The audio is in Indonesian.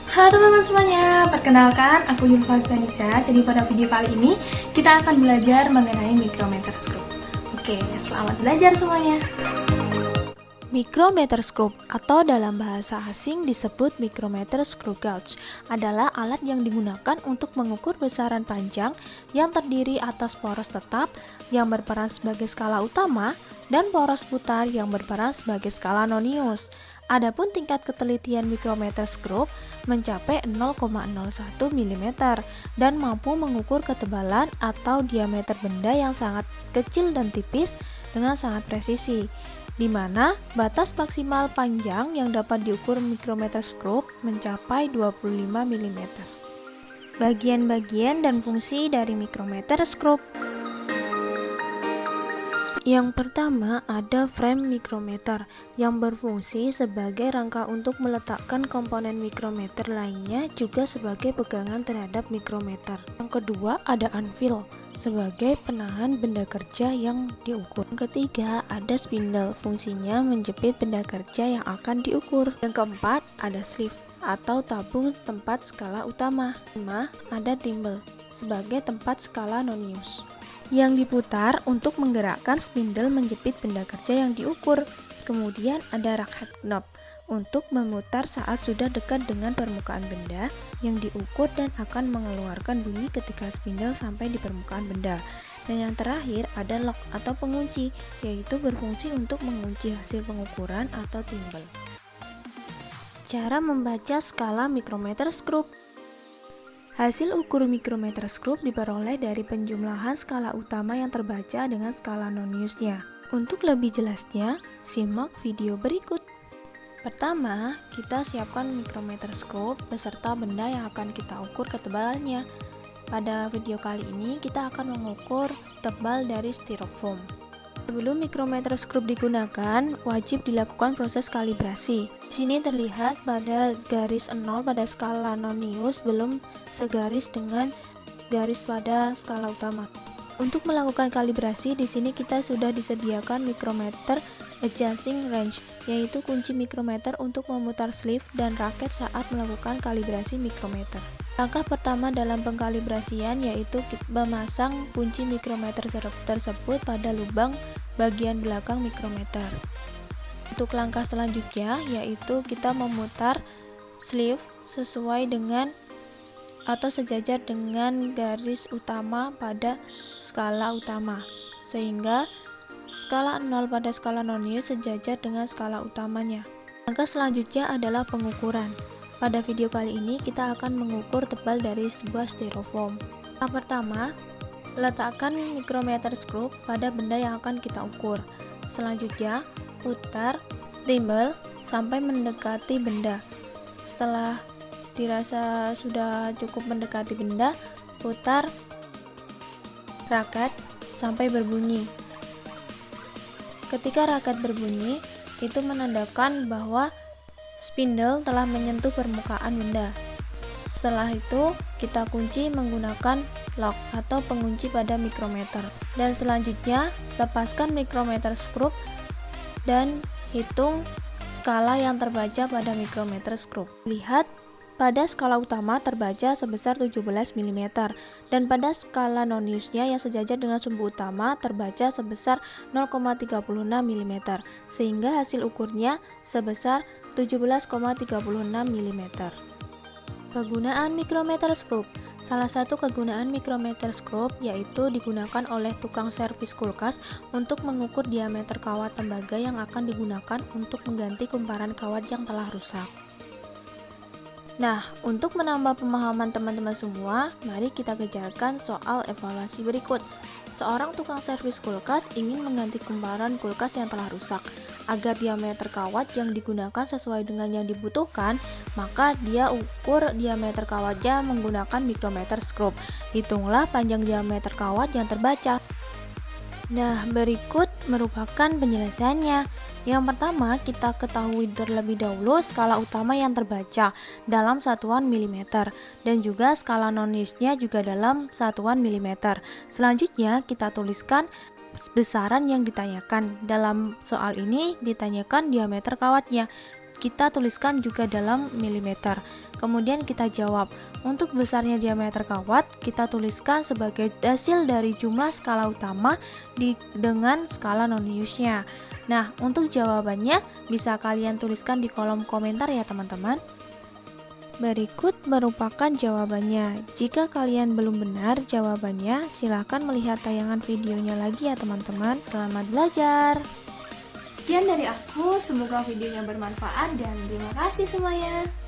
Halo teman-teman semuanya, perkenalkan aku Yulfa Vanessa. Jadi pada video kali ini kita akan belajar mengenai micrometer screw. Oke, selamat belajar semuanya. Micrometer screw atau dalam bahasa asing disebut micrometer screw gauge adalah alat yang digunakan untuk mengukur besaran panjang yang terdiri atas poros tetap yang berperan sebagai skala utama dan poros putar yang berperan sebagai skala nonius. Adapun tingkat ketelitian micrometer screw mencapai 0,01 mm dan mampu mengukur ketebalan atau diameter benda yang sangat kecil dan tipis dengan sangat presisi, di mana batas maksimal panjang yang dapat diukur micrometer screw mencapai 25 mm. Bagian-bagian dan fungsi dari micrometer screw. Yang pertama ada frame micrometer yang berfungsi sebagai rangka untuk meletakkan komponen micrometer lainnya juga sebagai pegangan terhadap micrometer. Yang kedua ada anvil sebagai penahan benda kerja yang diukur. Yang ketiga ada spindle, fungsinya menjepit benda kerja yang akan diukur. Yang keempat ada sleeve atau tabung tempat skala utama. 5. Ada thimble sebagai tempat skala nonius yang diputar untuk menggerakkan spindle menjepit benda kerja yang diukur. Kemudian ada rack head knob untuk memutar saat sudah dekat dengan permukaan benda yang diukur dan akan mengeluarkan bunyi ketika spindle sampai di permukaan benda. Dan yang terakhir ada lock atau pengunci, yaitu berfungsi untuk mengunci hasil pengukuran atau thimble. Cara membaca skala micrometer screw. Hasil ukur micrometer screw diperoleh dari penjumlahan skala utama yang terbaca dengan skala noniusnya. Untuk lebih jelasnya, simak video berikut. Pertama, kita siapkan micrometer screw beserta benda yang akan kita ukur ketebalannya. Pada video kali ini, kita akan mengukur tebal dari styrofoam. Sebelum micrometer screw digunakan, wajib dilakukan proses kalibrasi. Di sini terlihat pada garis 0 pada skala nonius belum segaris dengan garis pada skala utama. Untuk melakukan kalibrasi, di sini kita sudah disediakan micrometer adjusting range, yaitu kunci micrometer untuk memutar sleeve dan raket saat melakukan kalibrasi micrometer. Langkah pertama dalam pengkalibrasian yaitu memasang kunci micrometer tersebut pada lubang bagian belakang micrometer. Untuk langkah selanjutnya yaitu kita memutar sleeve sesuai dengan atau sejajar dengan garis utama pada skala utama, sehingga skala 0 pada skala nonius sejajar dengan skala utamanya. Langkah selanjutnya adalah pengukuran. Pada video kali ini kita akan mengukur tebal dari sebuah styrofoam. Tahap pertama, letakkan micrometer screw pada benda yang akan kita ukur. Selanjutnya, putar thimble sampai mendekati benda. Setelah dirasa sudah cukup mendekati benda, putar raket sampai berbunyi. Ketika raket berbunyi, itu menandakan bahwa spindle telah menyentuh permukaan benda. Setelah itu, kita kunci menggunakan lock atau pengunci pada micrometer. Dan selanjutnya, lepaskan micrometer screw dan hitung skala yang terbaca pada micrometer screw. Lihat, pada skala utama terbaca sebesar 17 mm dan pada skala noniusnya yang sejajar dengan sumbu utama terbaca sebesar 0,36 mm, sehingga hasil ukurnya sebesar 17,36 mm. Kegunaan micrometer screw. Salah satu kegunaan micrometer screw yaitu digunakan oleh tukang servis kulkas untuk mengukur diameter kawat tembaga yang akan digunakan untuk mengganti kumparan kawat yang telah rusak. Nah, untuk menambah pemahaman teman-teman semua, mari kita kejarkan soal evaluasi berikut. Seorang tukang servis kulkas ingin mengganti kumparan kulkas yang telah rusak. Agar diameter kawat yang digunakan sesuai dengan yang dibutuhkan, maka dia ukur diameter kawatnya menggunakan micrometer screw. Hitunglah panjang diameter kawat yang terbaca. Nah, berikut merupakan penjelasannya. Yang pertama, kita ketahui terlebih dahulu skala utama yang terbaca dalam satuan milimeter dan juga skala noniusnya juga dalam satuan milimeter. Selanjutnya, kita tuliskan besaran yang ditanyakan. Dalam soal ini ditanyakan diameter kawatnya. kita tuliskan juga dalam milimeter. Kemudian kita jawab, untuk besarnya diameter kawat kita tuliskan sebagai hasil dari jumlah skala utama dengan skala non-use-nya. Nah, untuk jawabannya bisa kalian tuliskan di kolom komentar ya teman-teman. Berikut merupakan jawabannya. Jika kalian belum benar jawabannya, silahkan melihat tayangan videonya lagi ya teman-teman. Selamat belajar! Sekian dari aku, semoga videonya bermanfaat dan terima kasih semuanya.